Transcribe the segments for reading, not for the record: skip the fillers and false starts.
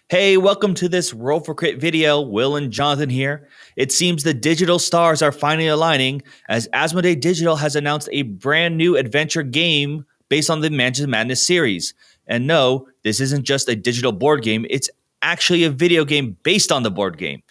Hey, welcome to this Roll for Crit video. Will and Jonathan here. It seems the digital stars are finally aligning as Asmodee Digital has announced a brand new adventure game based on the Mansions of Madness series. And no, this isn't just a digital board game, it's actually a video game based on the board game.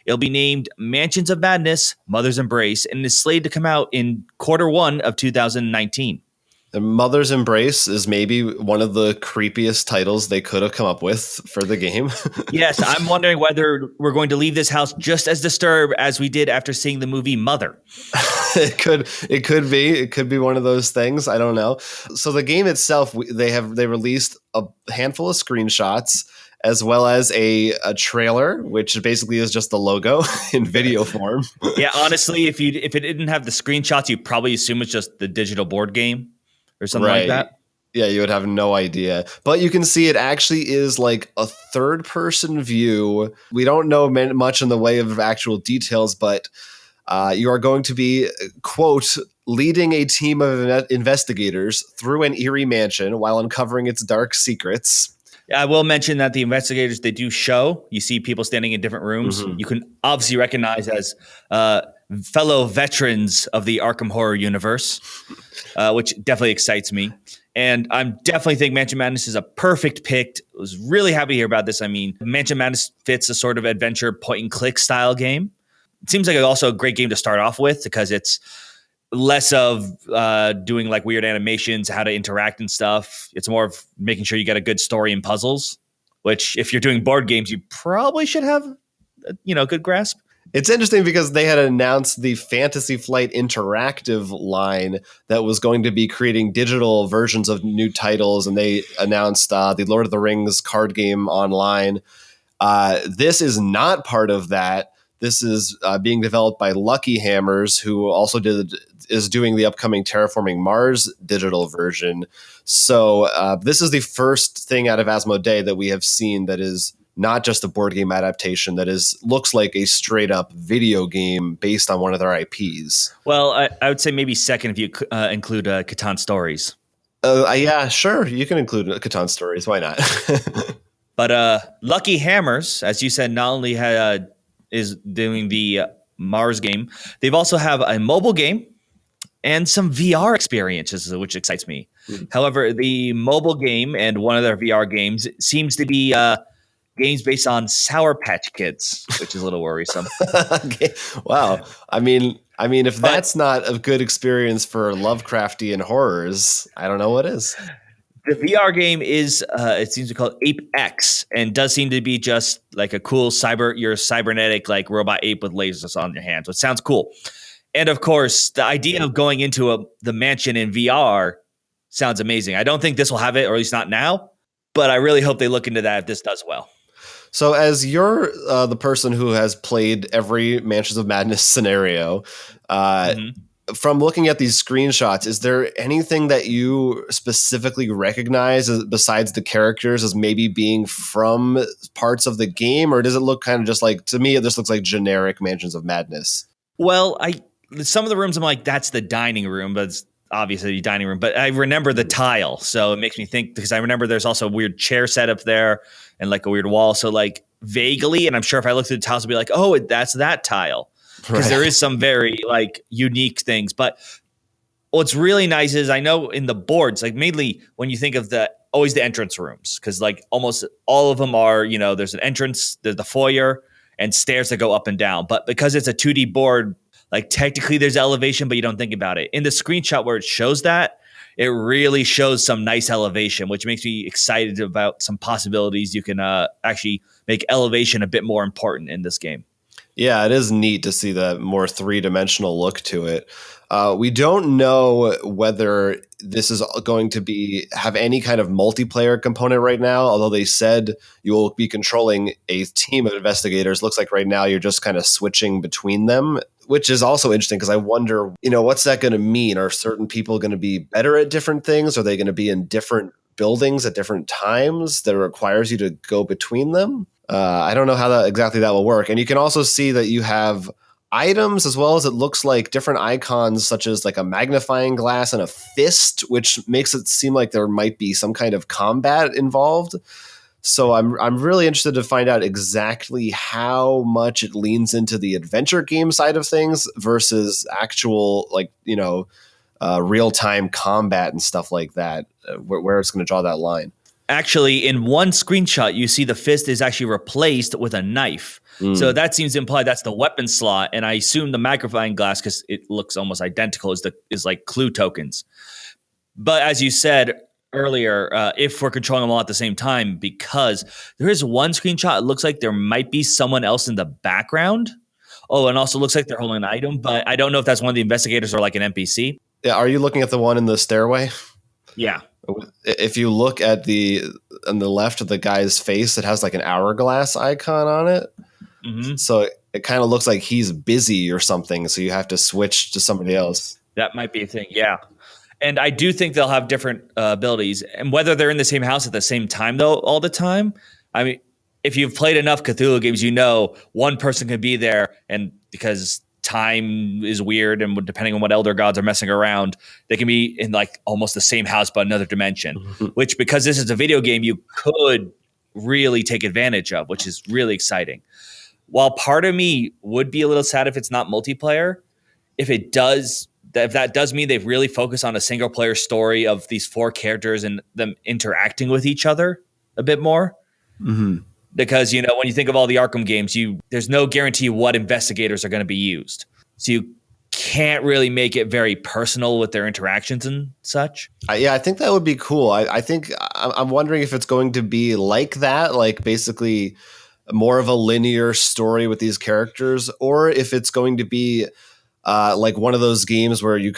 It'll be named Mansions of Madness Mother's Embrace and is slated to come out in Q1 of 2019. The Mother's Embrace is maybe one of the creepiest titles they could have come up with for the game. Yes, I'm wondering whether we're going to leave this house just as disturbed as we did after seeing the movie Mother. It could be one of those things. I don't know. So the game itself, they released a handful of screenshots as well as a trailer, which basically is just the logo in video form. Yeah, honestly, if it didn't have the screenshots, you'd probably assume it's just the digital board game or something like that. Yeah, you would have no idea. But you can see it actually is like a third-person view. We don't know much in the way of actual details, but you are going to be, quote, leading a team of investigators through an eerie mansion while uncovering its dark secrets. I will mention that the investigators, they do show. You see people standing in different rooms. Mm-hmm. You can obviously recognize as fellow veterans of the Arkham Horror universe, which definitely excites me. And I'm definitely think Mansion Madness is a perfect pick. I was really happy to hear about this. I mean, Mansion Madness fits a sort of adventure point-and-click style game. It seems like also a great game to start off with because it's less of doing like weird animations, how to interact and stuff. It's more of making sure you get a good story and puzzles, which if you're doing board games, you probably should have, good grasp. It's interesting because they had announced the Fantasy Flight Interactive line that was going to be creating digital versions of new titles, and they announced the Lord of the Rings card game online. This is not part of that. This is being developed by Lucky Hammers, who also is doing the upcoming Terraforming Mars digital version. So this is the first thing out of Asmodee that we have seen that is not just a board game adaptation, that looks like a straight up video game based on one of their IPs. Well, I would say maybe second if you include Catan Stories. Yeah, sure. You can include Catan Stories. Why not? But Lucky Hammers, as you said, not only is doing the Mars game, they've also have a mobile game and some VR experiences, which excites me. However, the mobile game and one of their VR games seems to be games based on Sour Patch Kids, which is a little worrisome. Okay. Wow. I mean, if that's not a good experience for Lovecraftian horrors, I don't know what is. The VR game is, it seems to be called Ape X, and does seem to be just like a cool cybernetic like robot ape with lasers on your hands, which sounds cool. And of course, the idea of going into the mansion in VR sounds amazing. I don't think this will have it, or at least not now, but I really hope they look into that if this does well. So as you're the person who has played every Mansions of Madness scenario, from looking at these screenshots, is there anything that you specifically recognize besides the characters as maybe being from parts of the game? Or does it look kind of just like, to me, it just looks like generic Mansions of Madness? Well, some of the rooms I'm like, that's the dining room, but it's obviously the dining room. But I remember the tile, so it makes me think, because I remember there's also a weird chair set up there and like a weird wall. So like vaguely, and I'm sure if I looked at the tiles, I'd be like, oh, that's that tile. Because there is some very like unique things. But what's really nice is I know in the boards, like mainly when you think of always the entrance rooms, because like almost all of them are, there's an entrance, there's the foyer and stairs that go up and down. But because it's a 2D board, like technically there's elevation, but you don't think about it. In the screenshot where it shows that, it really shows some nice elevation, which makes me excited about some possibilities. You can actually make elevation a bit more important in this game. Yeah, it is neat to see the more three-dimensional look to it. We don't know whether this is going to have any kind of multiplayer component right now, although they said you will be controlling a team of investigators. Looks like right now you're just kind of switching between them, which is also interesting because I wonder, what's that going to mean? Are certain people going to be better at different things? Are they going to be in different buildings at different times that requires you to go between them? I don't know how exactly that will work. And you can also see that you have items as well as it looks like different icons such as like a magnifying glass and a fist, which makes it seem like there might be some kind of combat involved. So I'm really interested to find out exactly how much it leans into the adventure game side of things versus actual, like, real time combat and stuff like that. Where it's going to draw that line. Actually, in one screenshot, you see the fist is actually replaced with a knife. So that seems to imply that's the weapon slot, and I assume the magnifying glass, because it looks almost identical, is like clue tokens. But as you said earlier, if we're controlling them all at the same time, because there is one screenshot, it looks like there might be someone else in the background. Oh, and also looks like they're holding an item, but I don't know if that's one of the investigators or like an NPC. Yeah, are you looking at the one in the stairway? Yeah. If you look at on the left of the guy's face, it has like an hourglass icon on it. Mm-hmm. So it kind of looks like he's busy or something. So you have to switch to somebody else. That might be a thing. Yeah. And I do think they'll have different abilities. And whether they're in the same house at the same time, though, all the time, I mean, if you've played enough Cthulhu games, one person could be there, and because time is weird, and depending on what elder gods are messing around, they can be in like almost the same house but another dimension, which, because this is a video game, you could really take advantage of, which is really exciting. While part of me would be a little sad if it's not multiplayer, if that does mean they've really focused on a single player story of these 4 characters and them interacting with each other a bit more. Mm-hmm. Because, when you think of all the Arkham games, there's no guarantee what investigators are going to be used. So you can't really make it very personal with their interactions and such. I think that would be cool. I think I'm wondering if it's going to be like that, like basically more of a linear story with these characters, or if it's going to be like one of those games where you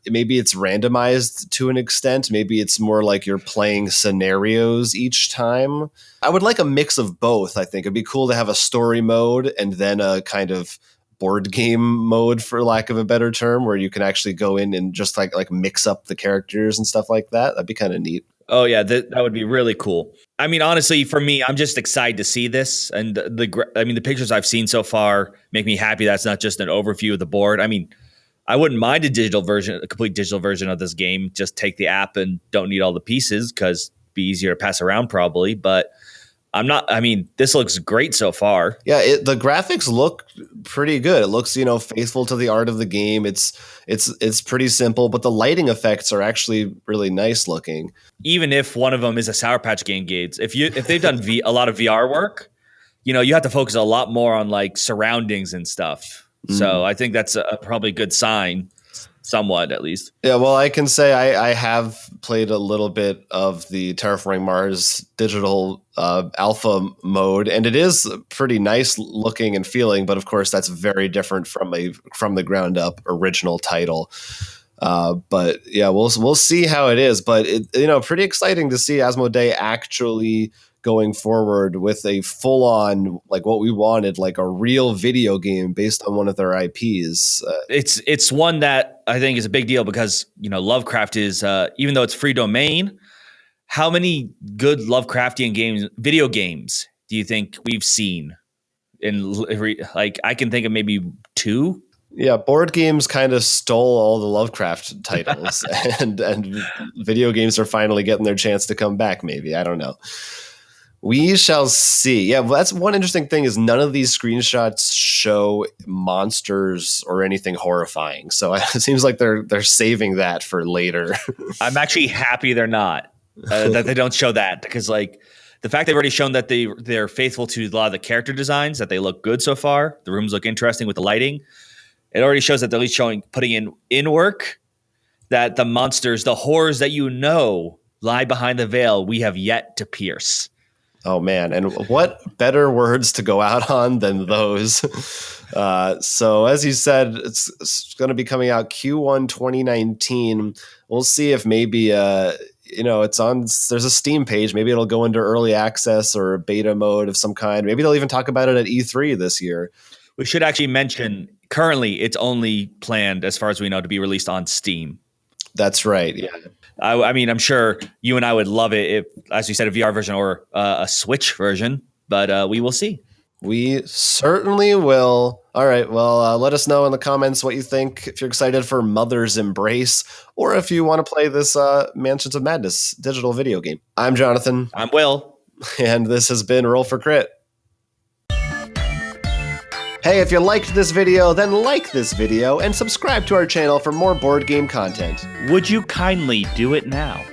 maybe it's randomized to an extent. Maybe it's more like you're playing scenarios each time. I would like a mix of both. I think it'd be cool to have a story mode and then a kind of board game mode, for lack of a better term, where you can actually go in and just like mix up the characters and stuff like that. That'd be kind of neat. Oh yeah, that would be really cool. I mean, honestly, for me, I'm just excited to see this, and the pictures I've seen so far make me happy. That's not just an overview of the board. I mean, I wouldn't mind a complete digital version of this game. Just take the app and don't need all the pieces, because it'd be easier to pass around probably. But this looks great so far. Yeah, the graphics look pretty good. It looks, faithful to the art of the game. It's pretty simple, but the lighting effects are actually really nice looking. Even if one of them is a Sour Patch Game games, if they've done a lot of VR work, you have to focus a lot more on like surroundings and stuff. So I think that's a probably good sign. Somewhat, at least. Yeah, well, I can say I have played a little bit of the Terraforming Mars digital alpha mode, and it is pretty nice looking and feeling. But of course, that's very different from the ground up original title. But yeah, we'll see how it is. But pretty exciting to see Asmodee actually going forward with a full on, like what we wanted, like a real video game based on one of their IPs. It's one that I think is a big deal because, Lovecraft is, even though it's free domain, how many good Lovecraftian video games do you think we've seen? I can think of maybe 2. Yeah, board games kind of stole all the Lovecraft titles and video games are finally getting their chance to come back, maybe. I don't know. We shall see. Yeah, well, that's one interesting thing is none of these screenshots show monsters or anything horrifying. So it seems like they're saving that for later. I'm actually happy they're not, that they don't show that, because like the fact they've already shown that they're faithful to a lot of the character designs, that they look good so far. The rooms look interesting with the lighting. It already shows that they're at least putting in work, that the monsters, the horrors that lie behind the veil, we have yet to pierce. Oh, man. And what better words to go out on than those? So as you said, it's going to be coming out Q1 2019. We'll see if maybe, it's there's a Steam page. Maybe it'll go into early access or beta mode of some kind. Maybe they'll even talk about it at E3 this year. We should actually mention currently it's only planned, as far as we know, to be released on Steam. That's right. Yeah. I mean, I'm sure you and I would love it if, as you said, a VR version or a Switch version, but we will see. We certainly will. All right. Well, let us know in the comments what you think, if you're excited for Mother's Embrace, or if you want to play this Mansions of Madness digital video game. I'm Jonathan. I'm Will. And this has been Roll for Crit. Hey, if you liked this video, then like this video and subscribe to our channel for more board game content. Would you kindly do it now?